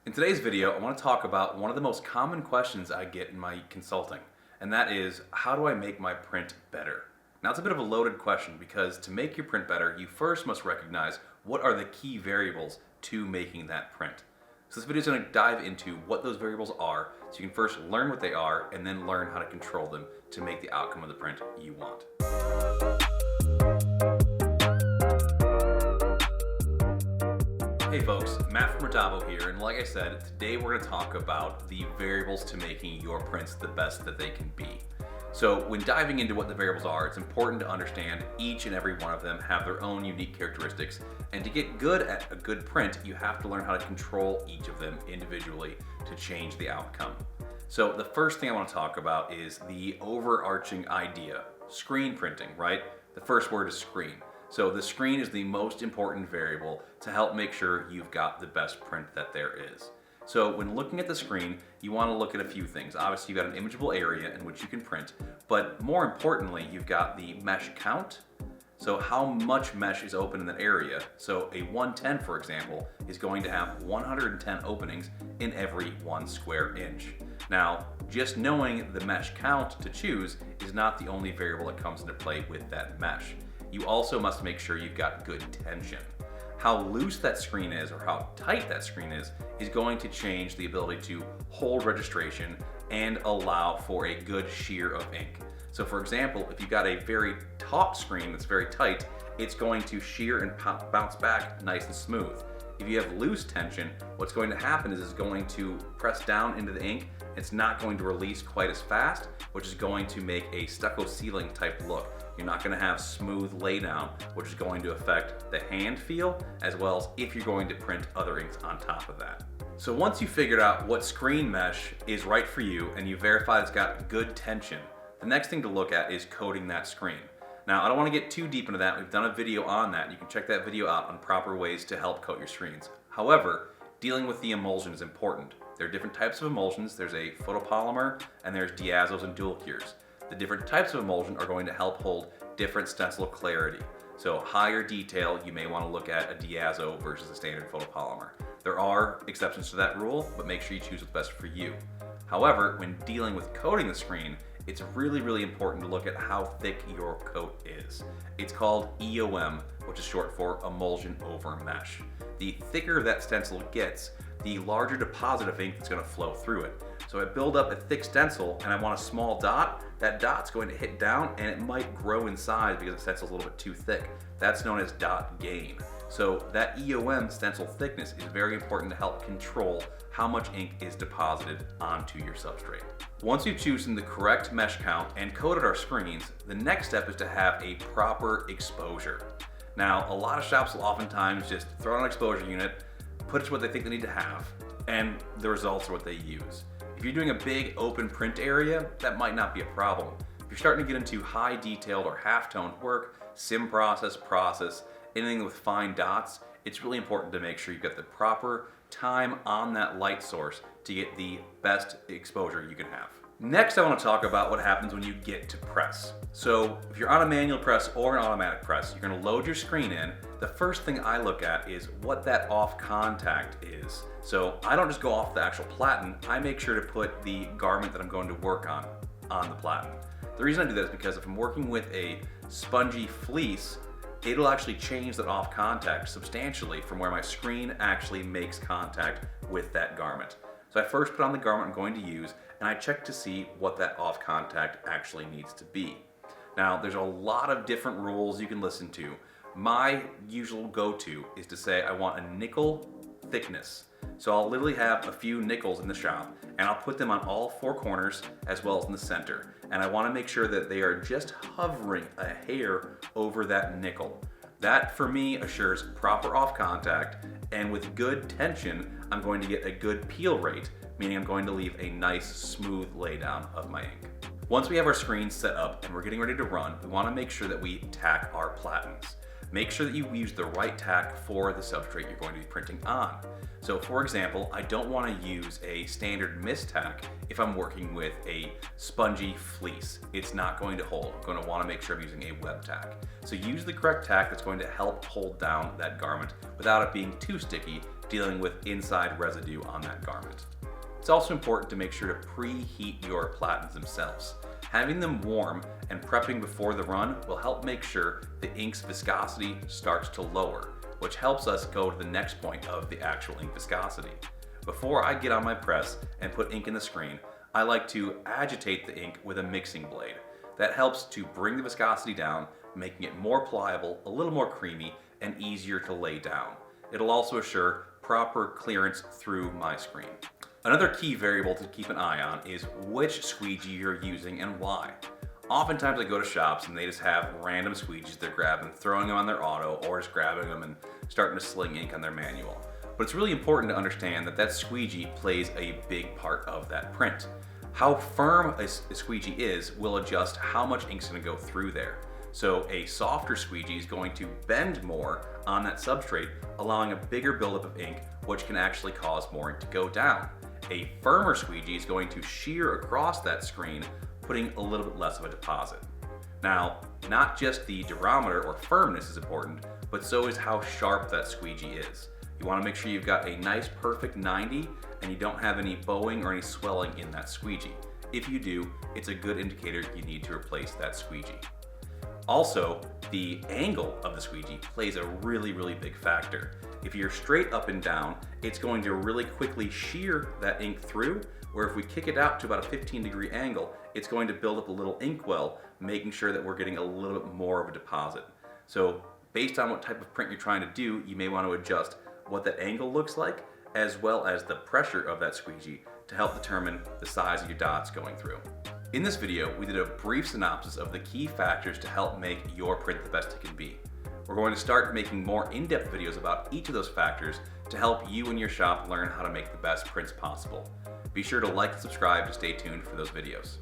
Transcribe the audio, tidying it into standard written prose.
In today's video, I want to talk about one of the most common questions I get in my consulting, and that is, how do I make my print better? Now, it's a bit of a loaded question because to make your print better, you first must recognize what are the key variables to making that print. So this video is going to dive into what those variables are, so you can first learn what they are and then learn how to control them to make the outcome of the print you want. Hey folks, Matt from Printavo here, and like I said, today we're going to talk about the variables to making your prints the best that they can be. So when diving into what the variables are, it's important to understand each and every one of them have their own unique characteristics, and to get good at a good print, you have to learn how to control each of them individually to change the outcome. So the first thing I want to talk about is the overarching idea, screen printing, right? The first word is screen. So the screen is the most important variable to help make sure you've got the best print that there is. So when looking at the screen, you want to look at a few things. Obviously, you've got an imageable area in which you can print, but more importantly, you've got the mesh count. So how much mesh is open in that area. So a 110, for example, is going to have 110 openings in every 1 square inch. Now, just knowing the mesh count to choose is not the only variable that comes into play with that mesh. You also must make sure you've got good tension. How loose that screen is or how tight that screen is going to change the ability to hold registration and allow for a good shear of ink. So for example, if you've got a very taut screen that's very tight, it's going to shear and bounce back nice and smooth. If you have loose tension, what's going to happen is it's going to press down into the ink. It's not going to release quite as fast, which is going to make a stucco ceiling type look. You're not going to have smooth laydown, which is going to affect the hand feel, as well as if you're going to print other inks on top of that. So once you've figured out what screen mesh is right for you and you verify it's got good tension, the next thing to look at is coating that screen. Now, I don't want to get too deep into that. We've done a video on that. You can check that video out on proper ways to help coat your screens. However, dealing with the emulsion is important. There are different types of emulsions. There's a photopolymer and there's diazos and dual cures. The different types of emulsion are going to help hold different stencil clarity. So higher detail, you may want to look at a diazo versus a standard photopolymer. There are exceptions to that rule, but make sure you choose what's best for you. However, when dealing with coating the screen, it's really important to look at how thick your coat is. It's called EOM, which is short for emulsion over mesh. The thicker that stencil gets, the larger deposit of ink that's going to flow through it. So I build up a thick stencil and I want a small dot, that dot's going to hit down and it might grow in size because the stencil's a little bit too thick. That's known as dot gain. So that EOM stencil thickness is very important to help control how much ink is deposited onto your substrate. Once you've chosen the correct mesh count and coated our screens, the next step is to have a proper exposure. Now, a lot of shops will oftentimes just throw on an exposure unit, put it to what they think they need to have, and the results are what they use. If you're doing a big open print area, that might not be a problem. If you're starting to get into high detailed or half-toned work, sim process, anything with fine dots, it's really important to make sure you've got the proper time on that light source to get the best exposure you can have. Next, I want to talk about what happens when you get to press. So if you're on a manual press or an automatic press, you're going to load your screen in. The first thing I look at is what that off contact is. So I don't just go off the actual platen, I make sure to put the garment that I'm going to work on the platen. The reason I do that is because if I'm working with a spongy fleece, it'll actually change that off contact substantially from where my screen actually makes contact with that garment. So I first put on the garment I'm going to use and I check to see what that off contact actually needs to be. Now, there's a lot of different rules you can listen to. My usual go-to is to say I want a nickel thickness. So I'll literally have a few nickels in the shop and I'll put them on all 4 corners as well as in the center. And I want to make sure that they are just hovering a hair over that nickel. That for me assures proper off contact, and with good tension, I'm going to get a good peel rate, meaning I'm going to leave a nice smooth laydown of my ink. Once we have our screens set up and we're getting ready to run, we want to make sure that we tack our platens. Make sure that you use the right tack for the substrate you're going to be printing on. So for example, I don't want to use a standard mist tack if I'm working with a spongy fleece. It's not going to hold. I'm going to want to make sure I'm using a web tack. So use the correct tack that's going to help hold down that garment without it being too sticky dealing with inside residue on that garment. It's also important to make sure to preheat your platens themselves. Having them warm and prepping before the run will help make sure the ink's viscosity starts to lower, which helps us go to the next point of the actual ink viscosity. Before I get on my press and put ink in the screen, I like to agitate the ink with a mixing blade. That helps to bring the viscosity down, making it more pliable, a little more creamy, and easier to lay down. It'll also assure proper clearance through my screen. Another key variable to keep an eye on is which squeegee you're using and why. Oftentimes I go to shops and they just have random squeegees they're grabbing, throwing them on their auto, or just grabbing them and starting to sling ink on their manual. But it's really important to understand that that squeegee plays a big part of that print. How firm a squeegee is will adjust how much ink's going to go through there. So a softer squeegee is going to bend more on that substrate, allowing a bigger buildup of ink, which can actually cause more ink to go down. A firmer squeegee is going to shear across that screen, putting a little bit less of a deposit. Now, not just the durometer or firmness is important, but so is how sharp that squeegee is. You want to make sure you've got a nice perfect 90 and you don't have any bowing or any swelling in that squeegee. If you do, it's a good indicator you need to replace that squeegee. Also, the angle of the squeegee plays a really big factor. If you're straight up and down, it's going to really quickly shear that ink through, where if we kick it out to about a 15-degree angle, it's going to build up a little inkwell, making sure that we're getting a little bit more of a deposit. So based on what type of print you're trying to do, you may want to adjust what that angle looks like, as well as the pressure of that squeegee to help determine the size of your dots going through. In this video, we did a brief synopsis of the key factors to help make your print the best it can be. We're going to start making more in-depth videos about each of those factors to help you and your shop learn how to make the best prints possible. Be sure to like and subscribe to stay tuned for those videos.